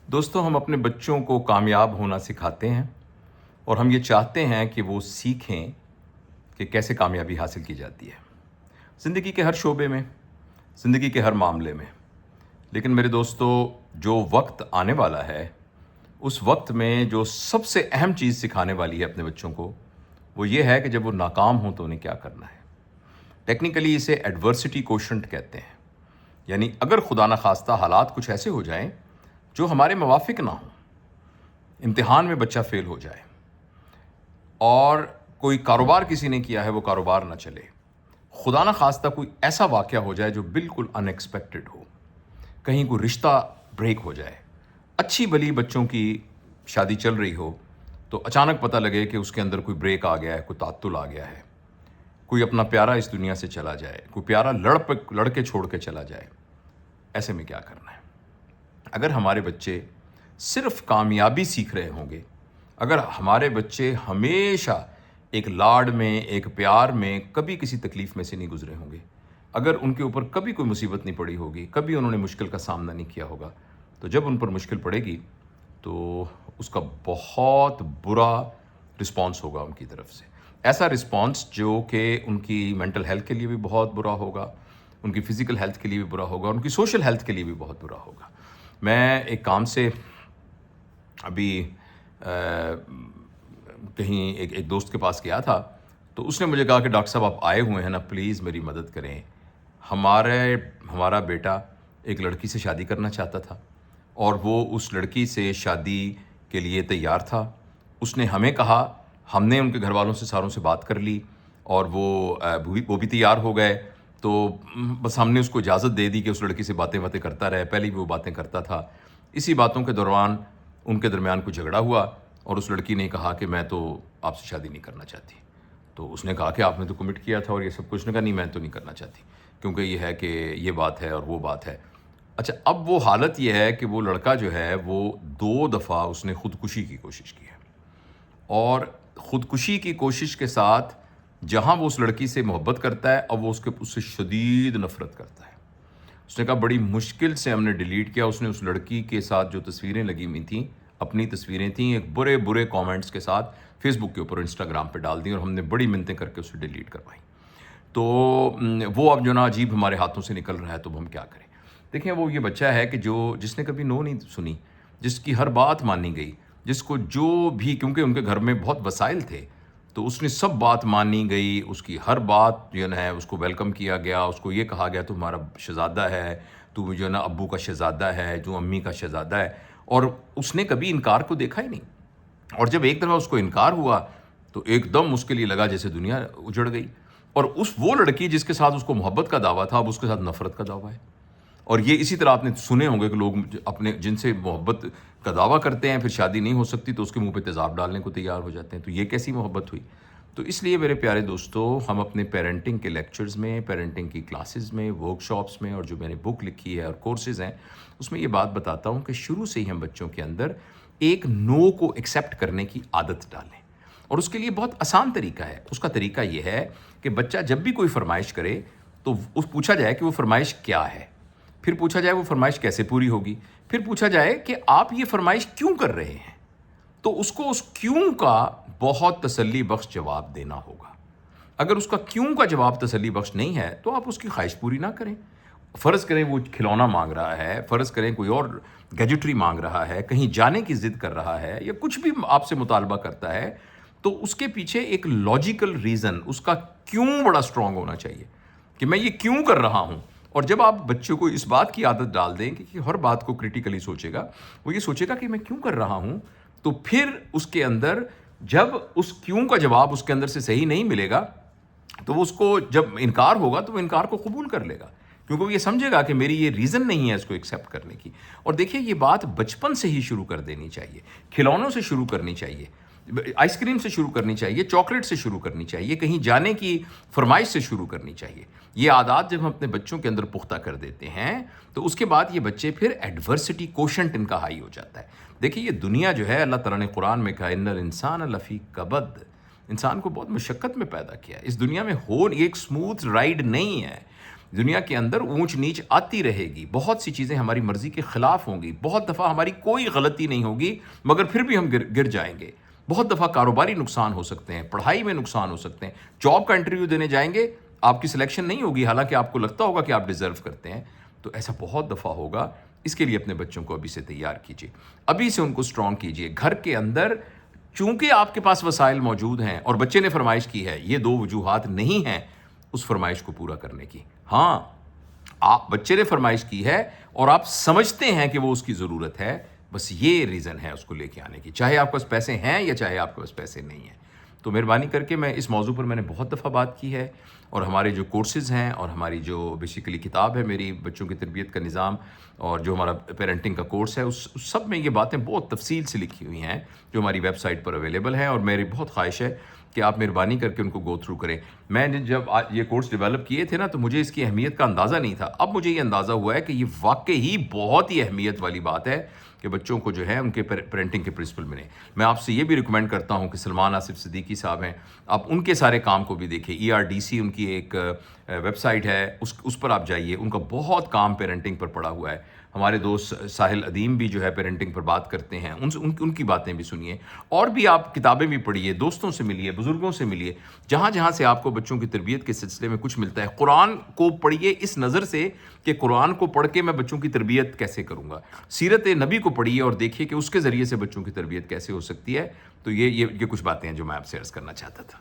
دوستوں، ہم اپنے بچوں کو کامیاب ہونا سکھاتے ہیں اور ہم یہ چاہتے ہیں کہ وہ سیکھیں کہ کیسے کامیابی حاصل کی جاتی ہے زندگی کے ہر شعبے میں، زندگی کے ہر معاملے میں۔ لیکن میرے دوستو، جو وقت آنے والا ہے اس وقت میں جو سب سے اہم چیز سکھانے والی ہے اپنے بچوں کو، وہ یہ ہے کہ جب وہ ناکام ہوں تو انہیں کیا کرنا ہے۔ ٹیکنیکلی اسے ایڈورسٹی کوشنٹ کہتے ہیں، یعنی اگر خدا نخواستہ حالات کچھ ایسے ہو جائیں جو ہمارے موافق نہ ہوں، امتحان میں بچہ فیل ہو جائے اور کوئی کاروبار کسی نے کیا ہے وہ کاروبار نہ چلے، خدا نہ خواستہ کوئی ایسا واقعہ ہو جائے جو بالکل ان ایکسپیکٹڈ ہو، کہیں کوئی رشتہ بریک ہو جائے، اچھی بلی بچوں کی شادی چل رہی ہو تو اچانک پتہ لگے کہ اس کے اندر کوئی بریک آ گیا ہے، کوئی تعطل آ گیا ہے، کوئی اپنا پیارا اس دنیا سے چلا جائے، کوئی پیارا لڑ کے چھوڑ کے چلا جائے، ایسے میں کیا کرنا ہے؟ اگر ہمارے بچے صرف کامیابی سیکھ رہے ہوں گے، اگر ہمارے بچے ہمیشہ ایک لاڈ میں، ایک پیار میں، کبھی کسی تکلیف میں سے نہیں گزرے ہوں گے، اگر ان کے اوپر کبھی کوئی مصیبت نہیں پڑی ہوگی، کبھی انہوں نے مشکل کا سامنا نہیں کیا ہوگا، تو جب ان پر مشکل پڑے گی تو اس کا بہت برا رسپانس ہوگا ان کی طرف سے، ایسا رسپانس جو کہ ان کی مینٹل ہیلتھ کے لیے بھی بہت برا ہوگا، ان کی فزیکل ہیلتھ کے لیے بھی برا ہوگا، ان کی سوشل ہیلتھ کے لیے بھی بہت برا ہوگا۔ میں ایک کام سے ابھی کہیں ایک دوست کے پاس گیا تھا، تو اس نے مجھے کہا کہ ڈاکٹر صاحب آپ آئے ہوئے ہیں نا، پلیز میری مدد کریں، ہمارا بیٹا ایک لڑکی سے شادی کرنا چاہتا تھا اور وہ اس لڑکی سے شادی کے لیے تیار تھا۔ اس نے ہمیں کہا، ہم نے ان کے گھر والوں سے ساروں سے بات کر لی اور وہ بھی تیار ہو گئے، تو بس ہم نے اس کو اجازت دے دی کہ اس لڑکی سے باتیں کرتا رہے۔ پہلے بھی وہ باتیں کرتا تھا، اسی باتوں کے دوران ان کے درمیان کوئی جھگڑا ہوا اور اس لڑکی نے کہا کہ میں تو آپ سے شادی نہیں کرنا چاہتی۔ تو اس نے کہا کہ آپ نے تو کمٹ کیا تھا اور یہ سب کچھ، نے کہا نہیں میں تو نہیں کرنا چاہتی، کیونکہ یہ ہے کہ یہ بات ہے اور وہ بات ہے۔ اچھا، اب وہ حالت یہ ہے کہ وہ لڑکا جو ہے وہ 2 دفعہ اس نے خودکشی کی کوشش کی ہے، اور خودکشی کی کوشش کے ساتھ جہاں وہ اس لڑکی سے محبت کرتا ہے، اب وہ اس سے شدید نفرت کرتا ہے۔ اس نے کہا بڑی مشکل سے ہم نے ڈیلیٹ کیا۔ اس نے اس لڑکی کے ساتھ جو تصویریں لگی ہوئی تھیں، اپنی تصویریں تھیں، ایک برے کامنٹس کے ساتھ فیس بک کے اوپر، انسٹاگرام پہ ڈال دی اور ہم نے بڑی منتیں کر کے اسے ڈیلیٹ کروائی۔ تو وہ اب جو نا عجیب ہمارے ہاتھوں سے نکل رہا ہے، تو ہم کیا کریں؟ دیکھیں، وہ یہ بچہ ہے کہ جس نے کبھی نو نہیں سنی، جس کی ہر بات مانی گئی، جس کو جو بھی، کیونکہ ان کے گھر میں بہت وسائل تھے تو اس نے سب بات مانی گئی، اس کی ہر بات جو ہے اس کو ویلکم کیا گیا، اس کو یہ کہا گیا تو ہمارا شہزادہ ہے، تو جو ہے نا ابو کا شہزادہ ہے، جو امی کا شہزادہ ہے، اور اس نے کبھی انکار کو دیکھا ہی نہیں۔ اور جب ایک دفعہ اس کو انکار ہوا تو ایک دم اس کے لیے لگا جیسے دنیا اجڑ گئی، اور وہ لڑکی جس کے ساتھ اس کو محبت کا دعویٰ تھا، اب اس کے ساتھ نفرت کا دعویٰ ہے۔ اور یہ اسی طرح آپ نے سنے ہوں گے کہ لوگ اپنے جن سے محبت کا دعویٰ کرتے ہیں، پھر شادی نہیں ہو سکتی تو اس کے منہ پہ تیزاب ڈالنے کو تیار ہو جاتے ہیں۔ تو یہ کیسی محبت ہوئی؟ تو اس لیے میرے پیارے دوستو، ہم اپنے پیرنٹنگ کے لیکچرز میں، پیرنٹنگ کی کلاسز میں، ورک شاپس میں، اور جو میں نے بک لکھی ہے اور کورسز ہیں، اس میں یہ بات بتاتا ہوں کہ شروع سے ہی ہم بچوں کے اندر ایک نو کو ایکسیپٹ کرنے کی عادت ڈالیں۔ اور اس کے لیے بہت آسان طریقہ ہے۔ اس کا طریقہ یہ ہے کہ بچہ جب بھی کوئی فرمائش کرے تو پوچھا جائے کہ وہ فرمائش کیا ہے، پھر پوچھا جائے وہ فرمائش کیسے پوری ہوگی، پھر پوچھا جائے کہ آپ یہ فرمائش کیوں کر رہے ہیں، تو اس کو اس کیوں کا بہت تسلی بخش جواب دینا ہوگا۔ اگر اس کا کیوں کا جواب تسلی بخش نہیں ہے تو آپ اس کی خواہش پوری نہ کریں۔ فرض کریں وہ کھلونا مانگ رہا ہے، فرض کریں کوئی اور گیجٹری مانگ رہا ہے، کہیں جانے کی ضد کر رہا ہے، یا کچھ بھی آپ سے مطالبہ کرتا ہے، تو اس کے پیچھے ایک لاجیکل ریزن، اس کا کیوں بڑا اسٹرانگ ہونا چاہیے کہ میں یہ کیوں کر رہا ہوں۔ اور جب آپ بچوں کو اس بات کی عادت ڈال دیں کہ ہر بات کو کریٹیکلی سوچے گا، وہ یہ سوچے گا کہ میں کیوں کر رہا ہوں، تو پھر اس کے اندر جب اس کیوں کا جواب اس کے اندر سے صحیح نہیں ملے گا تو وہ اس کو جب انکار ہوگا تو وہ انکار کو قبول کر لے گا، کیونکہ وہ یہ سمجھے گا کہ میری یہ ریزن نہیں ہے اس کو ایکسیپٹ کرنے کی۔ اور دیکھیے، یہ بات بچپن سے ہی شروع کر دینی چاہیے، کھلونوں سے شروع کرنی چاہیے، آئس کریم سے شروع کرنی چاہیے، چاکلیٹ سے شروع کرنی چاہیے، کہیں جانے کی فرمائش سے شروع کرنی چاہیے۔ یہ عادات جب ہم اپنے بچوں کے اندر پختہ کر دیتے ہیں تو اس کے بعد یہ بچے پھر ایڈورسٹی کوشنٹ ان کا ہائی ہو جاتا ہے۔ دیکھیے، یہ دنیا جو ہے، اللہ تعالیٰ نے قرآن میں کہا ان الانسان لفی کبد، انسان کو بہت مشقت میں پیدا کیا ہے۔ اس دنیا میں یہ ایک سموتھ رائڈ نہیں ہے۔ دنیا کے اندر اونچ نیچ آتی رہے گی، بہت سی چیزیں ہماری مرضی کے خلاف ہوں گی، بہت دفعہ ہماری کوئی غلطی نہیں ہوگی مگر پھر بھی ہم گر جائیں گے، بہت دفعہ کاروباری نقصان ہو سکتے ہیں، پڑھائی میں نقصان ہو سکتے ہیں، جاب کا انٹرویو دینے جائیں گے آپ کی سلیکشن نہیں ہوگی حالانکہ آپ کو لگتا ہوگا کہ آپ ڈیزرو کرتے ہیں، تو ایسا بہت دفعہ ہوگا۔ اس کے لیے اپنے بچوں کو ابھی سے تیار کیجیے، ابھی سے ان کو اسٹرانگ کیجیے۔ گھر کے اندر چونکہ آپ کے پاس وسائل موجود ہیں اور بچے نے فرمائش کی ہے، یہ 2 وجوہات نہیں ہیں اس فرمائش کو پورا کرنے کی۔ ہاں، آپ بچے نے فرمائش کی ہے اور آپ سمجھتے ہیں کہ وہ اس کی ضرورت ہے، بس یہ ریزن ہے اس کو لے کے آنے کی، چاہے آپ کے پاس پیسے ہیں یا چاہے آپ کے پاس پیسے نہیں ہیں۔ تو مہربانی کر کے، میں اس موضوع پر میں نے بہت دفعہ بات کی ہے، اور ہمارے جو کورسز ہیں اور ہماری جو بیسیکلی کتاب ہے میری بچوں کی تربیت کا نظام، اور جو ہمارا پیرنٹنگ کا کورس ہے، اس سب میں یہ باتیں بہت تفصیل سے لکھی ہوئی ہیں جو ہماری ویب سائٹ پر اویلیبل ہیں، اور میری بہت خواہش ہے کہ آپ مہربانی کر کے ان کو گو تھرو کریں۔ میں نے جب یہ کورس ڈیولپ کیے تھے نا، تو مجھے اس کی اہمیت کا اندازہ نہیں تھا، اب مجھے یہ اندازہ ہوا ہے کہ یہ واقعی بہت ہی اہمیت والی بات ہے کہ بچوں کو جو ہے ان کے پیرنٹنگ کے پرنسپل ملیں۔ میں آپ سے یہ بھی ریکمینڈ کرتا ہوں کہ سلمان آصف صدیقی صاحب ہیں، آپ ان کے سارے کام کو بھی دیکھیں، ERDC ان کی ایک ویب سائٹ ہے، اس پر آپ جائیے، ان کا بہت کام پیرنٹنگ پر پڑا ہوا ہے۔ ہمارے دوست ساحل ادیم بھی جو ہے پیرنٹنگ پر بات کرتے ہیں، ان کی باتیں بھی سنیے، اور بھی آپ کتابیں بھی پڑھیے، دوستوں سے ملیے، بزرگوں سے ملیے، جہاں سے آپ کو بچوں کی تربیت کے سلسلے میں کچھ ملتا ہے۔ قرآن کو پڑھیے اس نظر سے کہ قرآن کو پڑھ کے میں بچوں کی تربیت کیسے کروں گا، سیرت نبی کو پڑھیے اور دیکھیے کہ اس کے ذریعے سے بچوں کی تربیت کیسے ہو سکتی ہے۔ تو یہ کچھ باتیں ہیں جو میں آپ سے عرض کرنا چاہتا تھا۔